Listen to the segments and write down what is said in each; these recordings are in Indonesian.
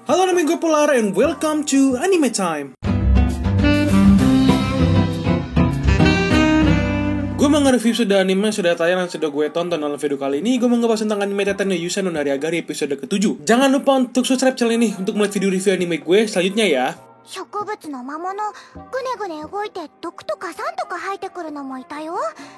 Halo, nama gue Polar and welcome to Anime Time. Gue mau nge-review sudah anime sudah tayang dan sudah gue tonton dalam video kali ini. Gue mau ngebahas tentang anime Teten no Yusen no Nariagari episode ke-7. Jangan lupa untuk subscribe channel ini untuk melihat video review anime gue selanjutnya ya.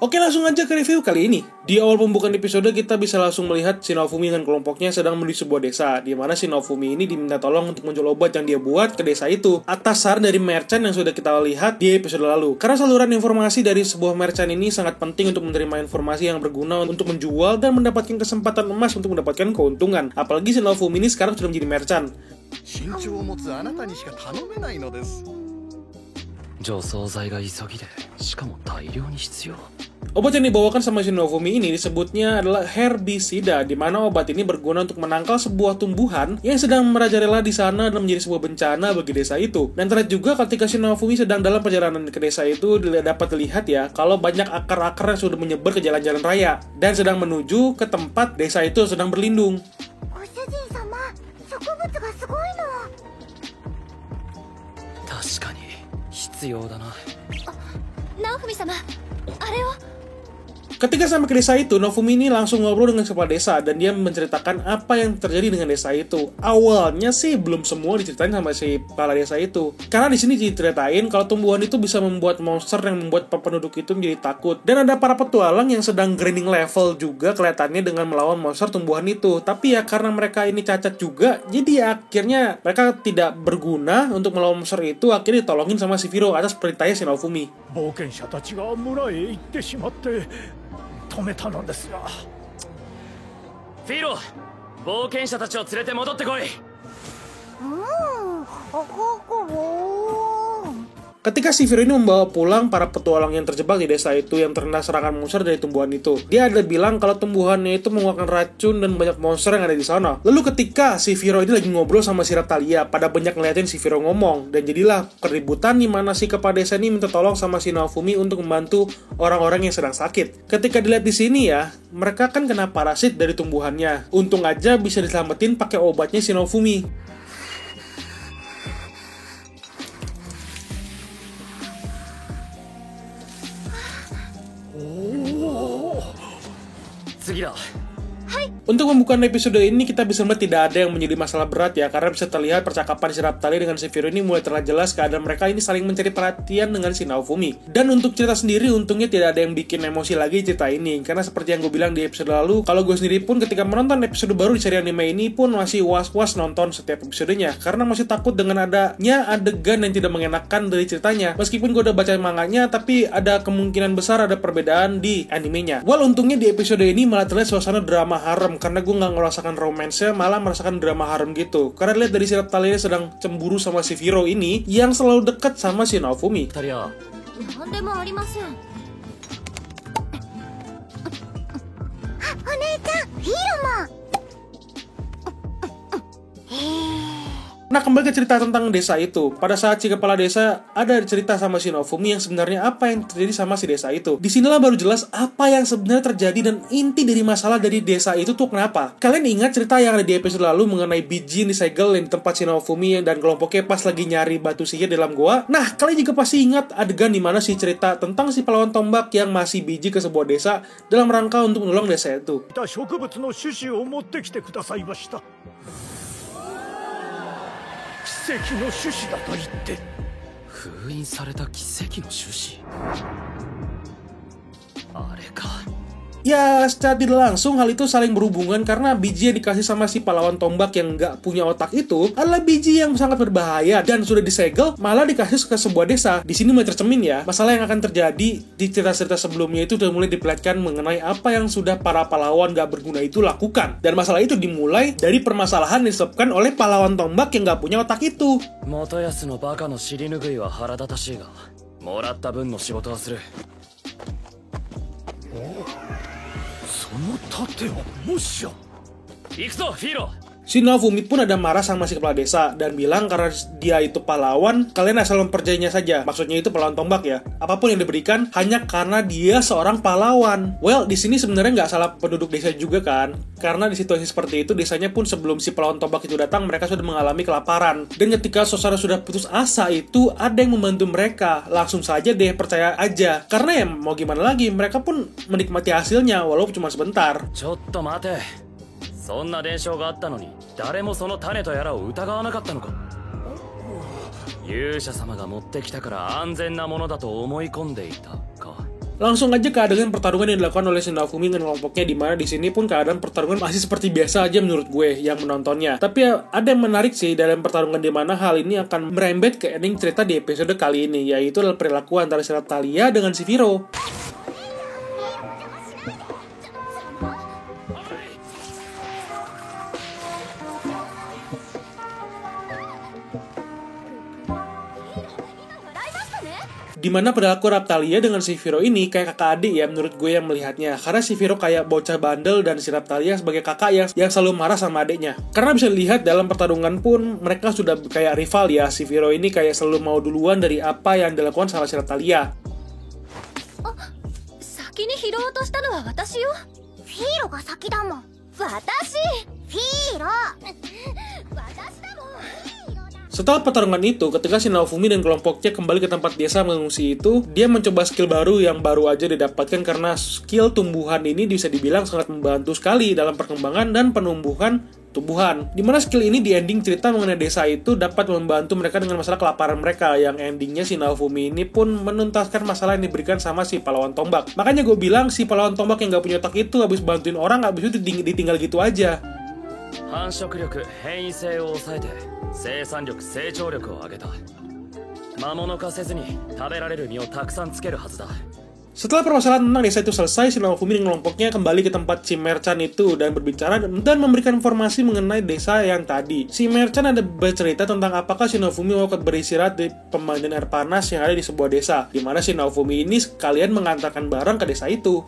Oke, langsung aja ke review kali ini. Di awal pembukaan episode kita bisa langsung melihat Shinofumi dan kelompoknya sedang menuju sebuah desa, di mana Shinofumi ini diminta tolong untuk menjual obat yang dia buat ke desa itu atas saran dari merchant yang sudah kita lihat di episode lalu. Karena saluran informasi dari sebuah merchant ini sangat penting untuk menerima informasi yang berguna untuk menjual dan mendapatkan kesempatan emas untuk mendapatkan keuntungan. Apalagi Shinofumi ini sekarang sudah menjadi merchant. Obat yang dibawakan sama Shinofumi ini disebutnya adalah herbisida, di mana obat ini berguna untuk menangkal sebuah tumbuhan yang sedang merajalela di sana dan menjadi sebuah bencana bagi desa itu. Dan terlihat juga ketika Shinofumi sedang dalam perjalanan ke desa itu dapat dilihat ya kalau banyak akar-akar yang sudah menyebar ke jalan-jalan raya dan sedang menuju ke tempat desa itu sedang berlindung. Ketika sampai ke desa itu, Nofumi ini langsung ngobrol dengan kepala desa dan dia menceritakan apa yang terjadi dengan desa itu. Awalnya sih belum semua diceritain sama si kepala desa itu. Karena di sini diceritain kalau tumbuhan itu bisa membuat monster yang membuat penduduk itu menjadi takut. Dan ada para petualang yang sedang grinding level juga kelihatannya dengan melawan monster tumbuhan itu. Tapi ya karena mereka ini cacat juga, jadi akhirnya mereka tidak berguna untuk melawan monster itu. Akhirnya ditolongin sama Shifiro atas perintahnya Shinofumi. Firo, 冒険者たちを連れて戻ってこい。Ketika Shifiro ini membawa pulang para petualang yang terjebak di desa itu yang terkena serangan monster dari tumbuhan itu, dia ada bilang kalau tumbuhannya itu mengeluarkan racun dan banyak monster yang ada di sana. Lalu ketika Shifiro ini lagi ngobrol sama si Raphtalia, pada banyak ngeliatin Shifiro ngomong, dan jadilah keributan di mana si kepala desa ini minta tolong sama Shinofumi untuk membantu orang-orang yang sedang sakit. Ketika dilihat di sini ya, mereka kan kena parasit dari tumbuhannya. Untung aja bisa diselamatin pakai obatnya Shinofumi. Untuk pembukaan episode ini kita bisa melihat tidak ada yang menjadi masalah berat ya, karena bisa terlihat percakapan si Raphtalia dengan Shifiro ini mulai terlihat jelas keadaan mereka ini saling mencari perhatian dengan Shinofumi. Dan untuk cerita sendiri untungnya tidak ada yang bikin emosi lagi cerita ini, karena seperti yang gue bilang di episode lalu, kalau gue sendiri pun ketika menonton episode baru di seri anime ini pun masih was-was nonton setiap episodenya, karena masih takut dengan adanya adegan yang tidak mengenakan dari ceritanya. Meskipun gue udah baca manganya, tapi ada kemungkinan besar ada perbedaan di animenya. Untungnya di episode ini malah terlihat suasana drama harem, karena gue nggak merasakan romance-nya, malah merasakan drama harem gitu. Karena lihat dari si Raphtalia sedang cemburu sama Shifiro ini yang selalu dekat sama Shinofumi. Nah, kembali ke cerita tentang desa itu. Pada saat si kepala desa ada cerita sama Shinofumi yang sebenarnya apa yang terjadi sama si desa itu. Disinilah baru jelas apa yang sebenarnya terjadi dan inti dari masalah dari desa itu tuh kenapa. Kalian ingat cerita yang ada di episode lalu mengenai biji yang disegel di tempat Shinofumi dan kelompoknya pas lagi nyari batu sihir dalam goa? Nah, kalian juga pasti ingat adegan di mana si cerita tentang si pahlawan tombak yang masih biji ke sebuah desa dalam rangka untuk menolong desa itu. Ya, secara tidak langsung hal itu saling berhubungan karena biji yang dikasih sama si pahlawan tombak yang nggak punya otak itu adalah biji yang sangat berbahaya dan sudah disegel malah dikasih ke sebuah desa. Di sini mulai tercermin ya, masalah yang akan terjadi di cerita-cerita sebelumnya itu sudah mulai diperlihatkan mengenai apa yang sudah para pahlawan nggak berguna itu lakukan. Dan masalah itu dimulai dari permasalahan yang disebabkan oleh pahlawan tombak yang nggak punya otak itu. Si Naofumi pun ada marah sama si kepala desa dan bilang karena dia itu pahlawan, kalian asal mempercayainya saja. Maksudnya itu pahlawan tombak ya. Apapun yang diberikan hanya karena dia seorang pahlawan. Well, di sini sebenarnya nggak salah penduduk desa juga kan. Karena di situasi seperti itu, desanya pun sebelum si pahlawan tombak itu datang, mereka sudah mengalami kelaparan. Dan ketika suasana sudah putus asa itu, ada yang membantu mereka. Langsung saja deh, percaya aja. Karena ya mau gimana lagi, mereka pun menikmati hasilnya walaupun cuma sebentar. そんな伝承があったのに誰もその種とやらを疑わなかったのか。勇者様が持ってきたから安全なものだと思い込んでいたか。 Langsung aja ke adegan pertarungan yang dilakukan oleh si Naofumi dengan kelompoknya, di mana di sini pun keadaan pertarungan masih seperti biasa aja menurut gue yang menontonnya. Tapi ya, ada yang menarik sih dalam pertarungan di mana hal ini akan merembet ke ending cerita di episode kali ini, yaitu adalah perilaku antara si Raphtalia dengan si Firo. Dimana perilaku Raphtalia dengan si Firo ini kayak kakak adik ya menurut gue yang melihatnya. Karena si Firo kayak bocah bandel dan si Raphtalia sebagai kakak yang selalu marah sama adiknya. Karena bisa dilihat dalam pertarungan pun mereka sudah kayak rival ya. Si Firo ini kayak selalu mau duluan dari apa yang dilakukan sama si Raphtalia. Oh, 先に拾おうとしたのは私よ。フィーロが先だもん。私。フィーロ。私だもん。 Setelah pertarungan itu, ketika si Naofumi dan kelompoknya kembali ke tempat desa mengungsi itu, dia mencoba skill baru yang baru aja didapatkan karena skill tumbuhan ini bisa dibilang sangat membantu sekali dalam perkembangan dan penumbuhan tumbuhan. Dimana skill ini di ending cerita mengenai desa itu dapat membantu mereka dengan masalah kelaparan mereka, yang endingnya si Naofumi ini pun menuntaskan masalah yang diberikan sama si pahlawan tombak. Makanya gue bilang si pahlawan tombak yang gak punya otak itu habis bantuin orang, habis itu ditinggal gitu aja. 繁殖力変異性を抑えて生産力成長力を上げた。魔物化せずに食べられる実をたくさんつけるはずだ。 Setelah permasalahan tentang desa itu selesai, si Naofumi dan kelompoknya kembali ke tempat si Merchant itu dan berbicara dan memberikan informasi mengenai desa yang tadi. Si Merchant ada bercerita tentang apakah si Naofumi mau beristirahat di pemandian air panas yang ada di sebuah desa, di mana si Naofumi ini sekalian mengantarkan barang ke desa itu.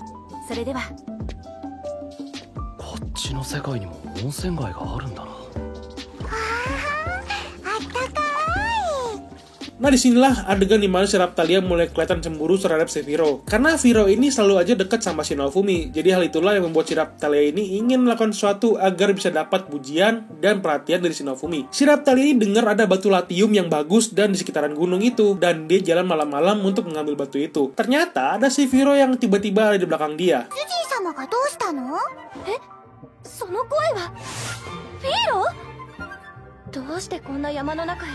それでは。こっちの世界にも温泉街があるんだな。 Nah disinilah adegan dimana si Raphtalia mulai kelihatan cemburu terhadap si Firo. Karena Firo ini selalu aja dekat sama si Naofumi. Jadi hal itulah yang membuat si Raphtalia ini ingin melakukan sesuatu agar bisa dapat pujian dan perhatian dari si Naofumi. Si Raphtalia ini dengar ada batu latium yang bagus dan di sekitaran gunung itu, dan dia jalan malam-malam untuk mengambil batu itu. Ternyata ada si Firo yang tiba-tiba ada di belakang dia. 主人様がどうしたの？え？その声はフィーロ？どうしてこんな山の中へ？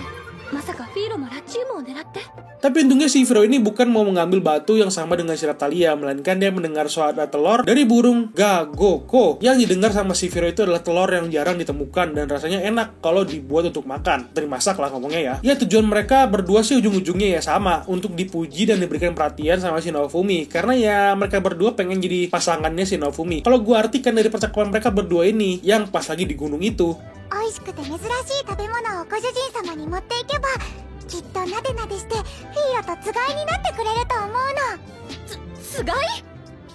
まさかフィーロもラチウムを狙って？ Tapi untungnya si Firo ini bukan mau mengambil batu yang sama dengan si Raphtalia, melainkan dia mendengar suara telur dari burung Gagoko. Yang didengar sama si Firo itu adalah telur yang jarang ditemukan dan rasanya enak kalau dibuat untuk makan. Dimasak lah ngomongnya ya. Ya tujuan mereka berdua sih ujung-ujungnya ya sama, untuk dipuji dan diberikan perhatian sama si Naofumi. Karena ya mereka berdua pengen jadi pasangannya si Naofumi. Kalau gue artikan dari percakapan mereka berdua ini yang pas lagi di gunung itu. 美味しくて珍しい食べ物をご主人様に持っていけばきっとなでなでしてフィーロとつがいになってくれると思うの。つがい？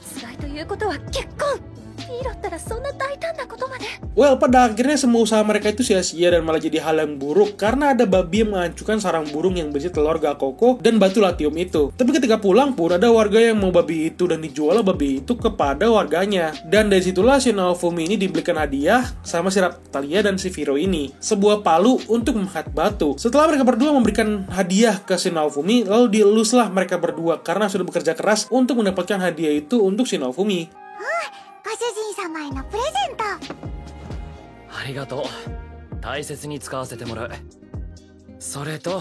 つがいということは結婚。フィーロったらそんな大胆なことまで。 Well, pada akhirnya semua usaha mereka itu sia-sia dan malah jadi hal yang buruk karena ada babi yang menghancurkan sarang burung yang berisi telur Gakoko dan batu latium itu. Tapi ketika pulang pun ada warga yang mau babi itu dan dijual babi itu kepada warganya. Dan dari situlah si Naofumi ini dibelikan hadiah sama si Raphtalia dan si Firo ini, sebuah palu untuk mengangkat batu. Setelah mereka berdua memberikan hadiah ke si Naofumi, lalu dieluslah mereka berdua karena sudah bekerja keras untuk mendapatkan hadiah itu untuk si Naofumi. ご主人様へのプレゼント。ありがとう。大切に使わせてもらう。それと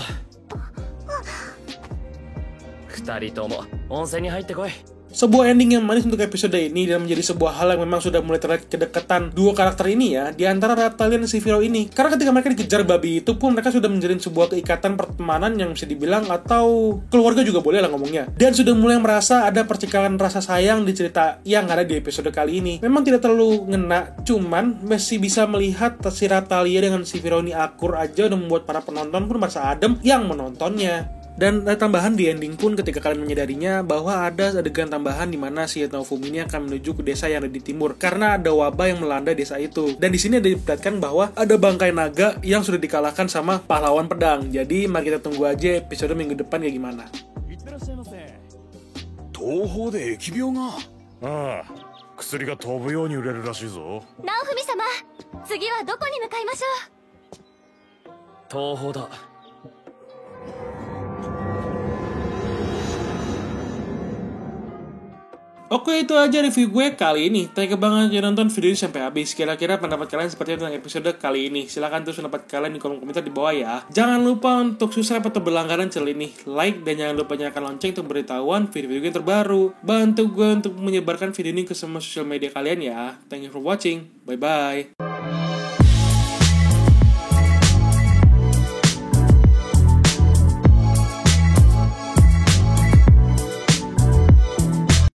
二人とも温泉に入ってこい。 Sebuah ending yang manis untuk episode ini dan menjadi sebuah hal yang memang sudah mulai terlihat kedekatan dua karakter ini ya di antara Raphtalia dan si Firo ini. Karena ketika mereka dikejar babi itu pun mereka sudah menjalin sebuah keikatan pertemanan yang bisa dibilang atau keluarga juga boleh lah ngomongnya. Dan sudah mulai merasa ada percikan rasa sayang di cerita yang ada di episode kali ini. Memang tidak terlalu ngena, cuman masih bisa melihat si Raphtalia dengan si Firo ini akur aja dan membuat para penonton pun merasa adem yang menontonnya. Dan ada tambahan di ending pun ketika kalian menyadarinya bahwa ada adegan tambahan di mana si Naofumi ini akan menuju ke desa yang ada di timur karena ada wabah yang melanda desa itu. Dan di sini ada diperlihatkan bahwa ada bangkai naga yang sudah dikalahkan sama pahlawan pedang. Jadi mari kita tunggu aja episode minggu depan kayak gimana. 東方で疫病が。ああ、薬が飛ぶように売れるらしいぞ。ナオフミ様、次はどこに向かいましょう。東方だ。Oke, itu aja review gue kali ini. Thank you banget udah nonton video ini sampai habis. Kira-kira pendapat kalian seperti apa tentang episode kali ini? Silahkan tulis pendapat kalian di kolom komentar di bawah ya. Jangan lupa untuk subscribe atau berlangganan channel ini, like, dan jangan lupa nyalakan lonceng untuk beritahuan video-video yang terbaru. Bantu gue untuk menyebarkan video ini ke semua sosial media kalian ya. Thank you for watching. Bye-bye.